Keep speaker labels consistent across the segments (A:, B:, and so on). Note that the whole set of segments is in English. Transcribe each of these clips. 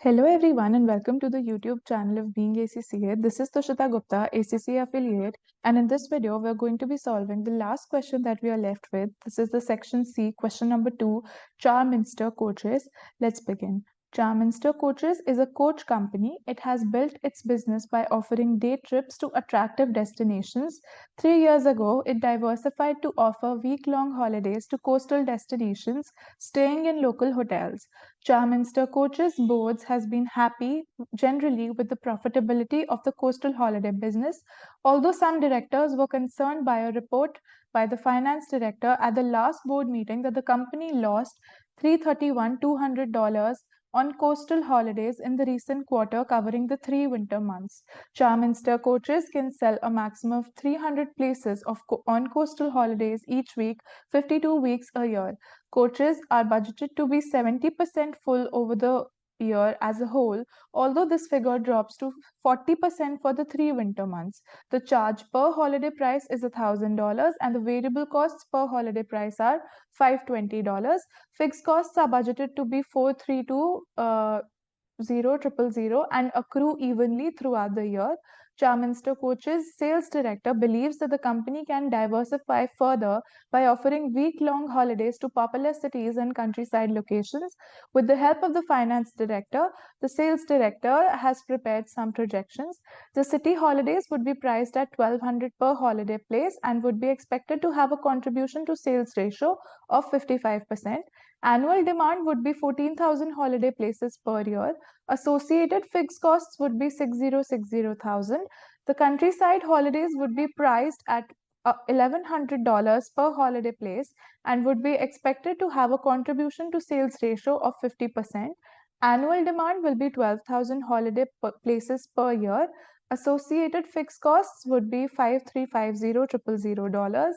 A: Hello everyone and welcome to the YouTube channel of BeingACCA. This is Tushita Gupta, ACCA affiliate, and in this video we're going to be solving the last question that we are left with. This is the section C, question number 2, Charminster Coaches. Let's begin. Charminster Coaches is a coach company. It has built its business by offering day trips to attractive destinations. 3 years ago, it diversified to offer week-long holidays to coastal destinations, staying in local hotels. Charminster Coaches Boards has been happy generally with the profitability of the coastal holiday business, although some directors were concerned by a report by the finance director at the last board meeting that the company lost $331,200 on coastal holidays in the recent quarter covering the 3 winter months. Charminster Coaches can sell a maximum of 300 places on coastal holidays each week, 52 weeks a year. Coaches are budgeted to be 70% full over the year as a whole, although this figure drops to 40% for the 3 winter months. The charge per holiday price is $1,000 and the variable costs per holiday price are $520. Fixed costs are budgeted to be 432,000 and accrue evenly throughout the year. Charminster Coaches sales director believes that the company can diversify further by offering week-long holidays to popular cities and countryside locations. With the help of the finance director, the sales director has prepared some projections. The city holidays would be priced at $1,200 per holiday place and would be expected to have a contribution to sales ratio of 55%. Annual demand would be 14,000 holiday places per year. Associated fixed costs would be 60,000. The countryside holidays would be priced at $1,100 per holiday place and would be expected to have a contribution to sales ratio of 50%. Annual demand will be 12,000 holiday places per year. Associated fixed costs would be $5,350,000.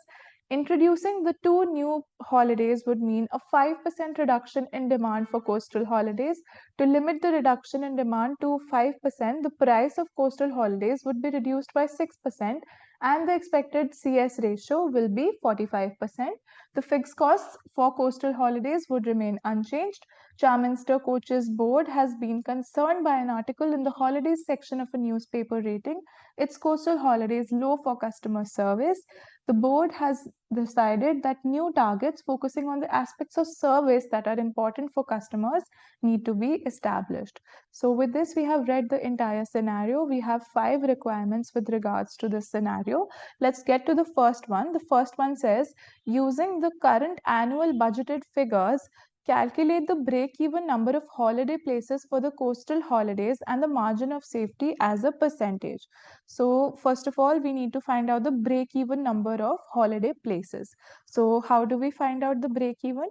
A: Introducing the 2 new holidays would mean a 5% reduction in demand for coastal holidays. To limit the reduction in demand to 5%, the price of coastal holidays would be reduced by 6% and the expected CS ratio will be 45%. The fixed costs for coastal holidays would remain unchanged. Charminster Coaches Board has been concerned by an article in the holidays section of a newspaper rating its coastal holidays low for customer service. The board has decided that new targets focusing on the aspects of service that are important for customers need to be established. So with this, we have read the entire scenario. We have 5 requirements with regards to this scenario. Let's get to the first one. The first one says, using the current annual budgeted figures, calculate the break-even number of holiday places for the coastal holidays and the margin of safety as a percentage. So first of all, we need to find out the break-even number of holiday places. So how do we find out the break-even?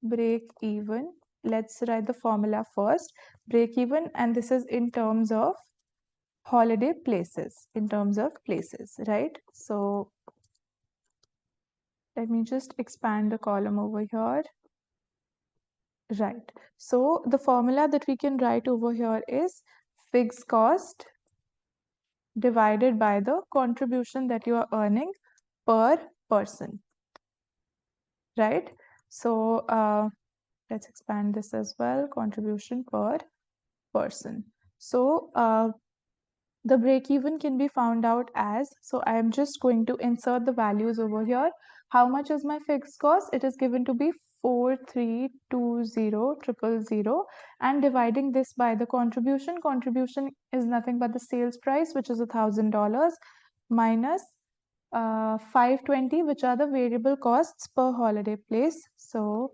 A: Break-even, let's write the formula first. Break-even, and this is in terms of holiday places, right? So let me just expand the column over here. Right. So the formula that we can write over here is fixed cost divided by the contribution that you are earning per person. Right. So let's expand this as well. Contribution per person. So the break-even can be found out as, so I am just going to insert the values over here. How much is my fixed cost? It is given to be 4320000 and dividing this by the contribution. Contribution is nothing but the sales price, which is $1,000 minus 520, which are the variable costs per holiday place. So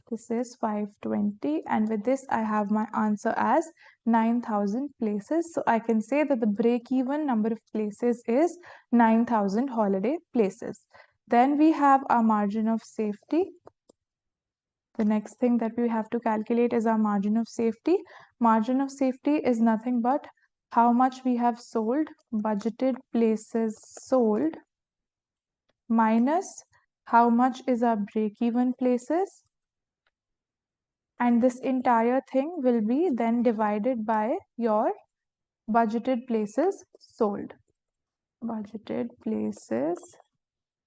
A: this is 520, and with this I have my answer as 9,000 places. So I can say that the break-even number of places is 9,000 holiday places. Then we have our margin of safety. The next thing that we have to calculate is our margin of safety. Margin of safety is nothing but how much we have sold, budgeted places sold, minus how much is our break-even places, and this entire thing will be then divided by your budgeted places sold. Budgeted places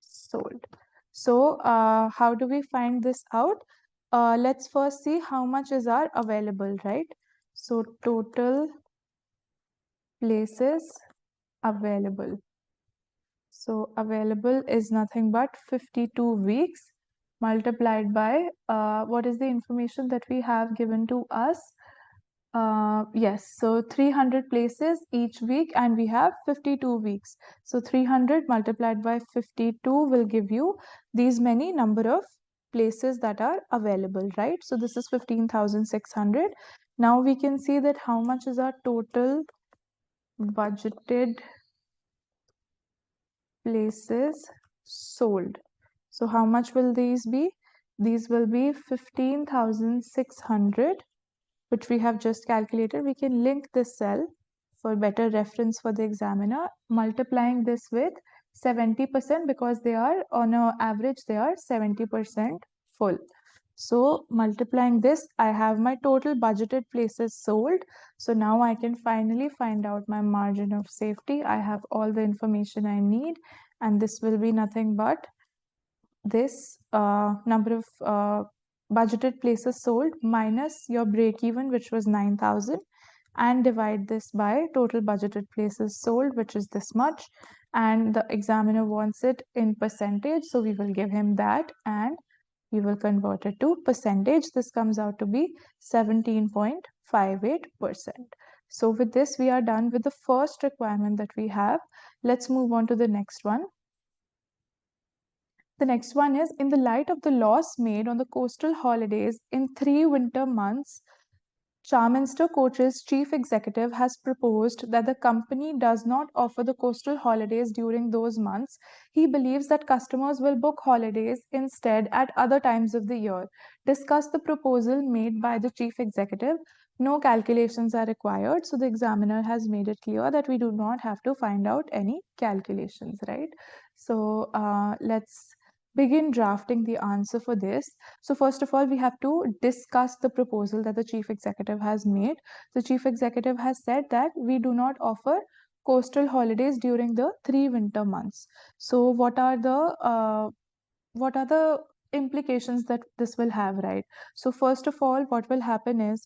A: sold. So how do we find this out? Let's first see how much is our available, right? So total places available. So available is nothing but 52 weeks multiplied by what is the information that we have given to us? Yes, so 300 places each week and we have 52 weeks. So 300 multiplied by 52 will give you these many number of places that are available, right? So this is 15,600. Now we can see that how much is our total budgeted places sold. So how much will these be? These will be 15,600, which we have just calculated. We can link this cell for better reference for the examiner, multiplying this with 70% because they are on an average, they are 70% full. So multiplying this, I have my total budgeted places sold. So now I can finally find out my margin of safety. I have all the information I need, and this will be nothing but this number of budgeted places sold minus your break even, which was 9,000, and divide this by total budgeted places sold, which is this much. And the examiner wants it in percentage, so we will give him that and we will convert it to percentage. This comes out to be 17.58%. So with this, we are done with the first requirement that we have. Let's move on to the next one. The next one is, in the light of the loss made on the coastal holidays in 3 winter months, Charminster Coach's chief executive has proposed that the company does not offer the coastal holidays during those months. He believes that customers will book holidays instead at other times of the year. Discuss the proposal made by the chief executive. No calculations are required, so the examiner has made it clear that we do not have to find out any calculations, right? So let's begin drafting the answer for this. So first of all, we have to discuss the proposal that the chief executive has made. The chief executive has said that we do not offer coastal holidays during the 3 winter months. So what are the implications that this will have, right? So first of all, what will happen is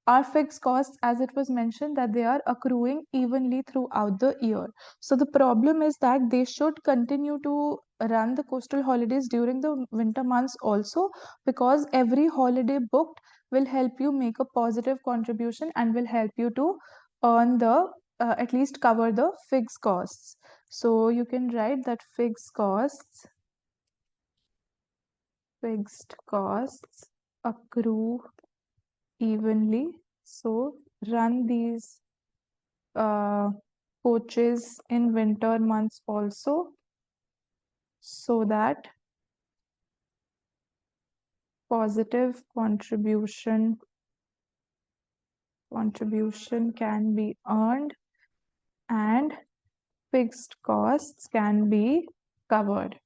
A: our fixed costs, as it was mentioned, that they are accruing evenly throughout the year. So the problem is that they should continue to run the coastal holidays during the winter months also, because every holiday booked will help you make a positive contribution and will help you to earn the at least cover the fixed costs. So you can write that fixed costs accrue evenly. So run these coaches in winter months also, so that positive contribution can be earned and fixed costs can be covered.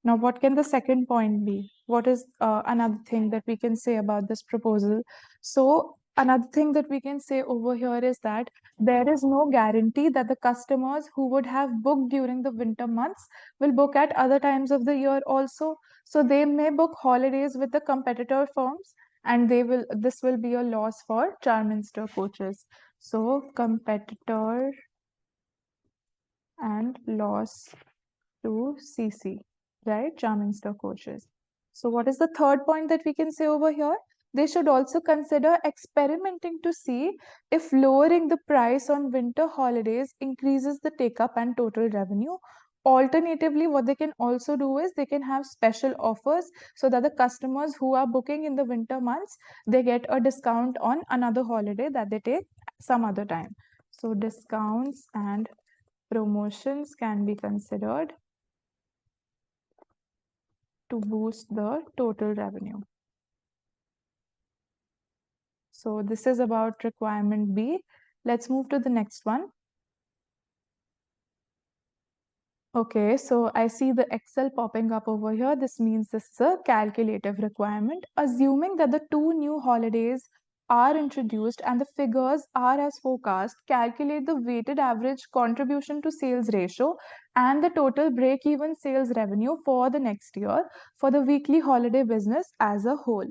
A: Now, what can the second point be? What is another thing that we can say about this proposal? So, another thing that we can say over here is that there is no guarantee that the customers who would have booked during the winter months will book at other times of the year also. So, they may book holidays with the competitor firms, and this will be a loss for Charminster coaches. So, competitor and loss to CC, right? Charminster coaches. So what is the third point that we can say over here? They should also consider experimenting to see if lowering the price on winter holidays increases the take-up and total revenue. Alternatively, what they can also do is they can have special offers so that the customers who are booking in the winter months, they get a discount on another holiday that they take some other time. So discounts and promotions can be considered to boost the total revenue. So this is about requirement B. Let's move to the next one. Okay, so I see the Excel popping up over here. This means this is a calculative requirement. Assuming that the 2 new holidays are introduced and the figures are as forecast, calculate the weighted average contribution to sales ratio and the total break-even sales revenue for the next year for the weekly holiday business as a whole.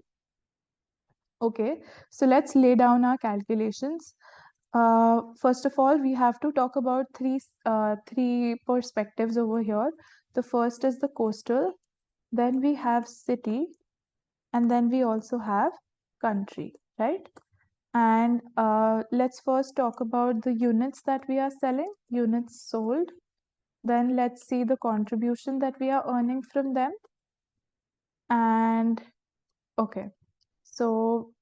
A: Okay, so let's lay down our calculations. First of all, we have to talk about three perspectives over here. The first is the coastal, then we have city, and then we also have country, right? And let's first talk about the units that we are selling, units sold. Then let's see the contribution that we are earning from them. And okay, so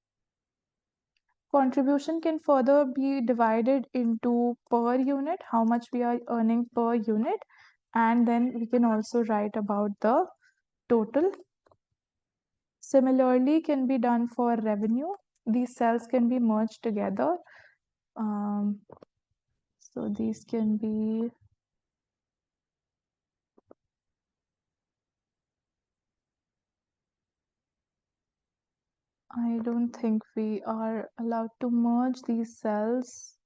A: contribution can further be divided into per unit, how much we are earning per unit, and then we can also write about the total. Similarly, can be done for revenue. These cells can be merged together. So these can be, I don't think we are allowed to merge these cells.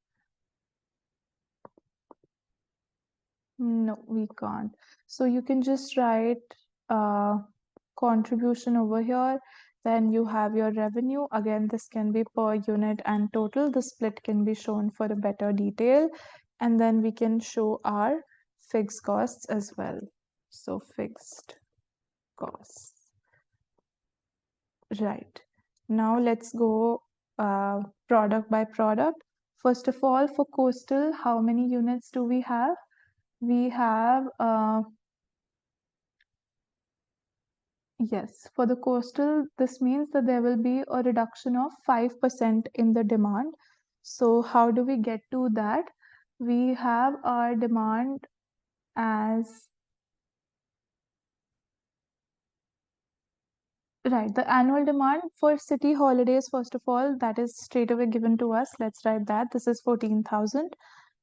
A: No, we can't. So you can just write contribution over here. Then you have your revenue. Again, this can be per unit and total. The split can be shown for a better detail. And then we can show our fixed costs as well. So fixed costs. Right. Now let's go product by product. First of all, for coastal, how many units do we have? We have, yes, for the coastal, this means that there will be a reduction of 5% in the demand. So how do we get to that? We have our demand as, right, the annual demand for city holidays, first of all, that is straight away given to us. Let's write that. This is 14,000.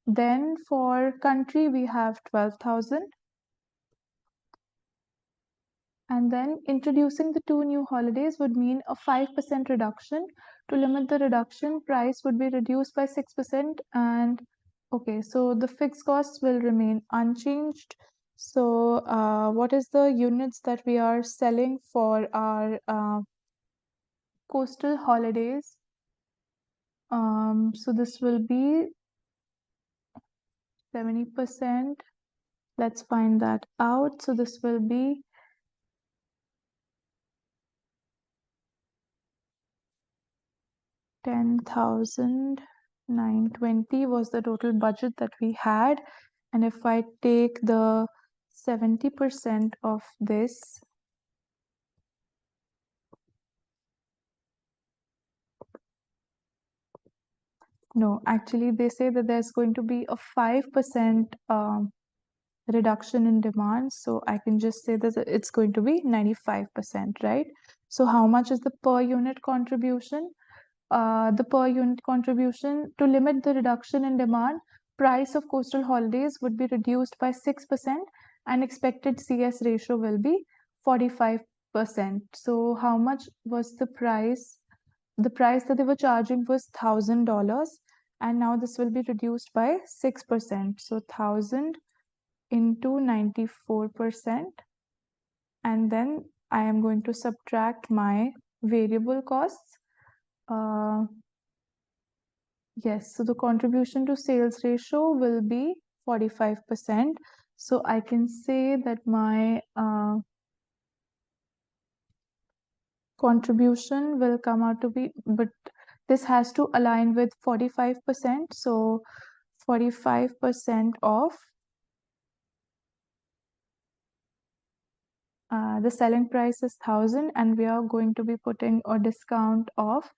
A: Then for country, we have 12,000. And then introducing the two new holidays would mean a 5% reduction. To limit the reduction, price would be reduced by 6%. And okay, so the fixed costs will remain unchanged. So what is the units that we are selling for our coastal holidays? So this will be 70%. Let's find that out. So this will be 10,920 was the total budget that we had. And if I take the 70% of this, no, actually they say that there's going to be a 5% reduction in demand. So I can just say that it's going to be 95%, right? So how much is the per unit contribution? The per unit contribution to limit the reduction in demand, price of coastal holidays would be reduced by 6% and expected CS ratio will be 45%. So how much was the price? The price that they were charging was $1,000 and now this will be reduced by 6%. So 1,000 into 94%, and then I am going to subtract my variable costs. Yes, so the contribution to sales ratio will be 45%. So I can say that my contribution will come out to be, but this has to align with 45%. So 45% of the selling price is 1,000 and we are going to be putting a discount of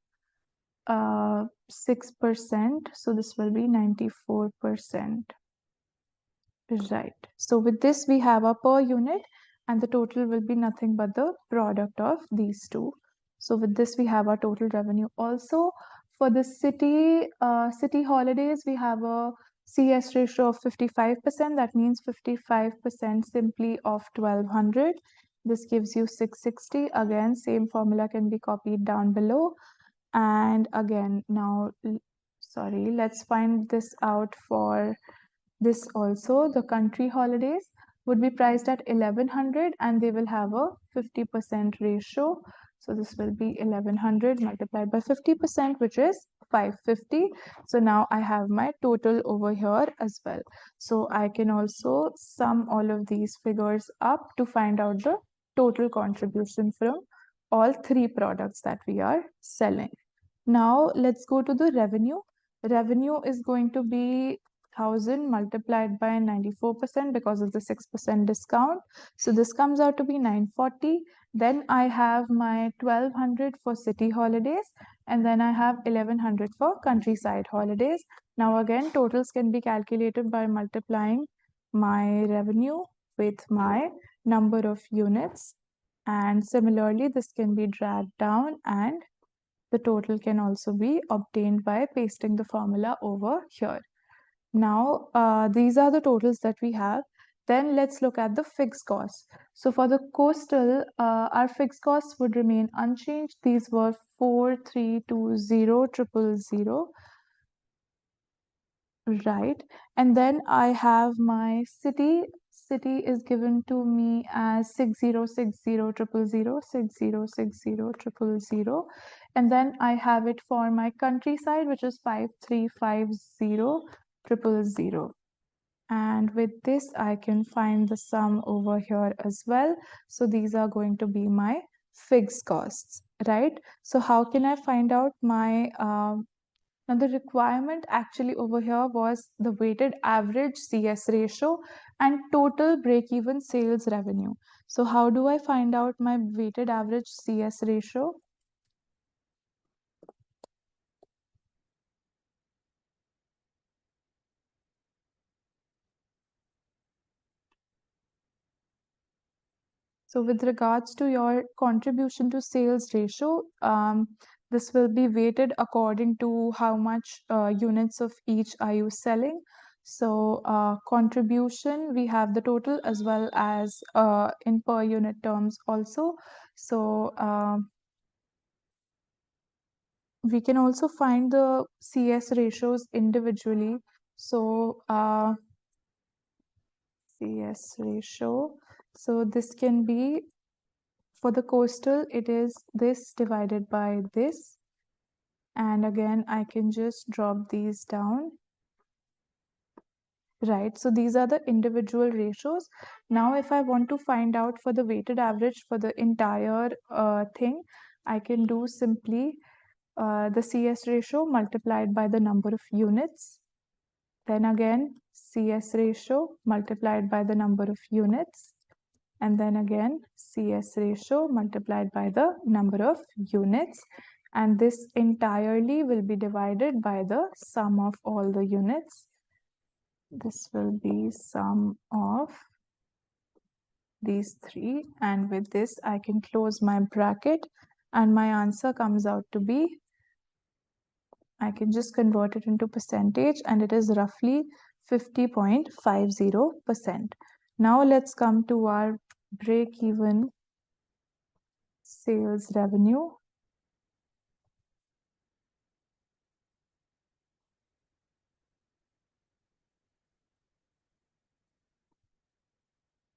A: 6%. So this will be 94%. Right. So with this, we have our per unit and the total will be nothing but the product of these two. So with this, we have our total revenue. Also, for the city holidays, we have a CS ratio of 55%. That means 55% simply of 1,200. This gives you 660. Again, same formula can be copied down below. And again, now, sorry, let's find this out for this also. The country holidays would be priced at 1,100 and they will have a 50% ratio. So this will be 1100 multiplied by 50%, which is 550. So now I have my total over here as well. So I can also sum all of these figures up to find out the total contribution from all three products that we are selling. Now let's go to the revenue. Revenue is going to be 1000 multiplied by 94% because of the 6% discount. So this comes out to be 940. Then I have my 1200 for city holidays, and then I have 1100 for countryside holidays. Now again, totals can be calculated by multiplying my revenue with my number of units. And similarly, this can be dragged down, and the total can also be obtained by pasting the formula over here. Now, these are the totals that we have. Then let's look at the fixed costs. So for the coastal, our fixed costs would remain unchanged. These were 4320,000, right? And then I have my city. City is given to me as 6060,000, 6060,000. And then I have it for my countryside, which is 5350,000. And with this, I can find the sum over here as well. So these are going to be my fixed costs, right? So how can I find out my now the requirement actually over here was the weighted average CS ratio and total break-even sales revenue. So how do I find out my weighted average CS ratio? So with regards to your contribution to sales ratio, this will be weighted according to how much units of each are you selling. So contribution, we have the total as well as in per unit terms also. So we can also find the CS ratios individually. So CS ratio. So this can be, for the coastal, it is this divided by this. And again, I can just drop these down. Right, so these are the individual ratios. Now, if I want to find out for the weighted average for the entire thing, I can do simply the CS ratio multiplied by the number of units. Then again, CS ratio multiplied by the number of units. And then again, CS ratio multiplied by the number of units. And this entirely will be divided by the sum of all the units. This will be sum of these three, and with this I can close my bracket, and my answer comes out to be, I can just convert it into percentage, and it is roughly 50.50%. Now let's come to our break-even sales revenue.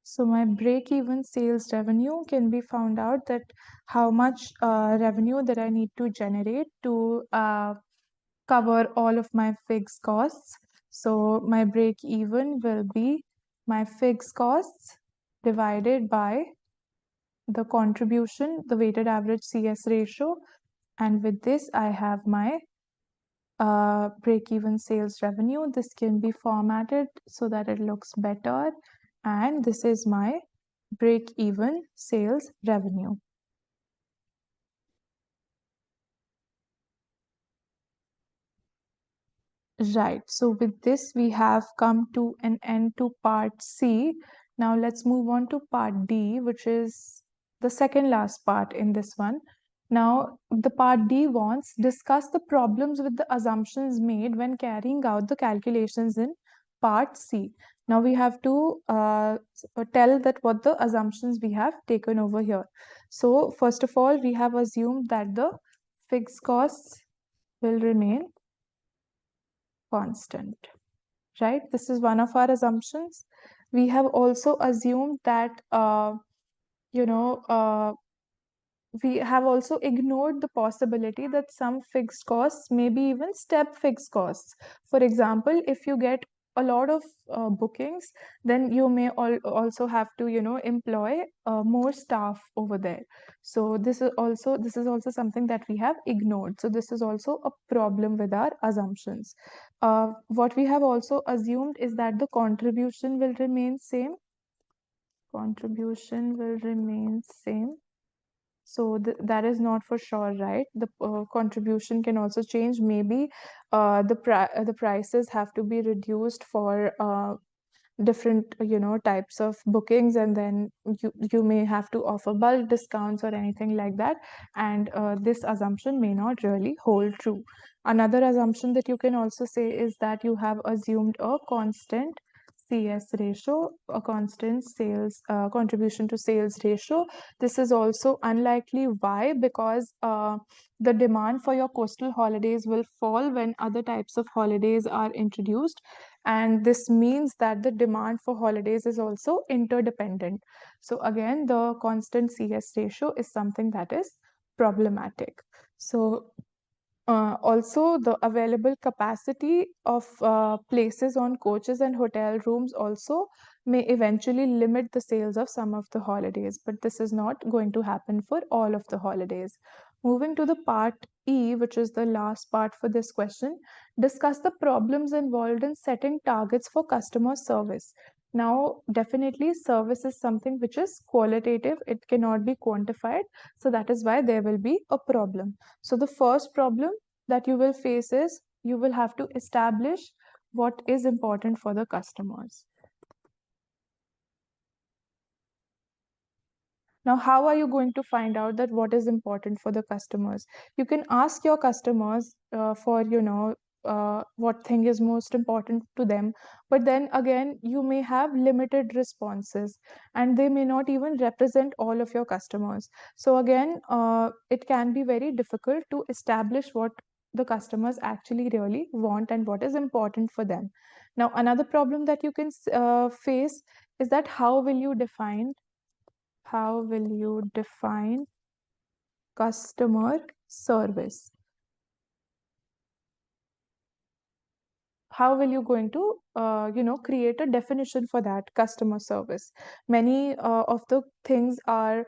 A: So my break-even sales revenue can be found out that how much revenue that I need to generate to cover all of my fixed costs. So my break-even will be my fixed costs divided by the contribution, the weighted average CS ratio, and with this I have my break-even sales revenue. This can be formatted so that it looks better, and this is my break-even sales revenue. Right, so with this we have come to an end to part C. Now let's move on to part D, which is the second last part in this one. Now the part D wants discuss the problems with the assumptions made when carrying out the calculations in part C. Now we have to tell that what the assumptions we have taken over here. So first of all, we have assumed that the fixed costs will remain constant, right? This is one of our assumptions. We have also assumed that, you know, we have also ignored the possibility that some fixed costs may be even step fixed costs. For example, if you get a lot of bookings, then you may also have to, employ more staff over there. So this is also something that we have ignored. So this is also a problem with our assumptions. What we have also assumed is that the contribution will remain same. Contribution will remain same. So that is not for sure, right? The contribution can also change. Maybe the prices have to be reduced for different types of bookings, and then you may have to offer bulk discounts or anything like that, and this assumption may not really hold true. Another assumption that you can also say is that you have assumed a constant CS ratio, a constant sales contribution to sales ratio. This is also unlikely. Why? Because the demand for your coastal holidays will fall when other types of holidays are introduced, and this means that the demand for holidays is also interdependent. So again, the constant CS ratio is something that is problematic. So also, the available capacity of places on coaches and hotel rooms also may eventually limit the sales of some of the holidays, but this is not going to happen for all of the holidays. Moving to the part E, which is the last part for this question, discuss the problems involved in setting targets for customer service. Now, definitely, service is something which is qualitative, it cannot be quantified. So, that is why there will be a problem. So, the first problem that you will face is you will have to establish what is important for the customers. Now, how are you going to find out that what is important for the customers? You can ask your customers for, what thing is most important to them. But then again, you may have limited responses and they may not even represent all of your customers. So again, it can be very difficult to establish what the customers actually really want and what is important for them. Now, another problem that you can face is that how will you define customer service? How will you going to create a definition for that customer service? Many of the things are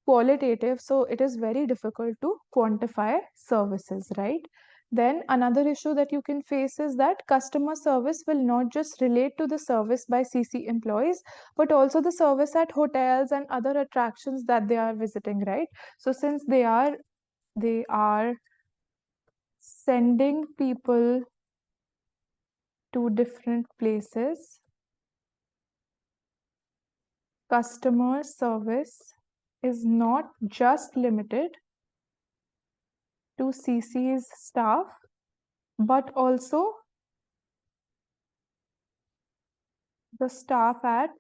A: qualitative, so it is very difficult to quantify services, right? Then another issue that you can face is that customer service will not just relate to the service by CC employees, but also the service at hotels and other attractions that they are visiting, right? So since they are sending people to different places, customer service is not just limited to CC's staff, but also the staff at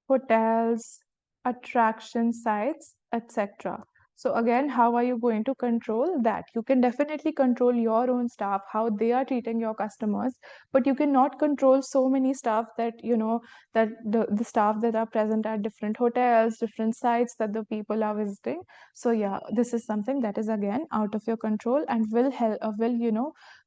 A: hotels, attraction sites, etc. So again, how are you going to control that? You can definitely control your own staff, how they are treating your customers, but you cannot control so many staff that, that the staff that are present at different hotels, different sites that the people are visiting. So yeah, this is something that is again out of your control and will help,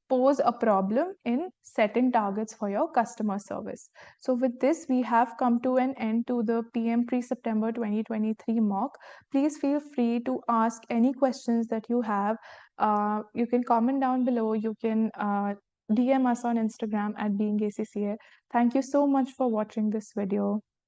A: pose a problem in setting targets for your customer service. So with this, we have come to an end to the PM pre-September 2023 mock. Please feel free to ask any questions that you have. You can comment down below. You can DM us on Instagram at BeingACCA. Thank you so much for watching this video.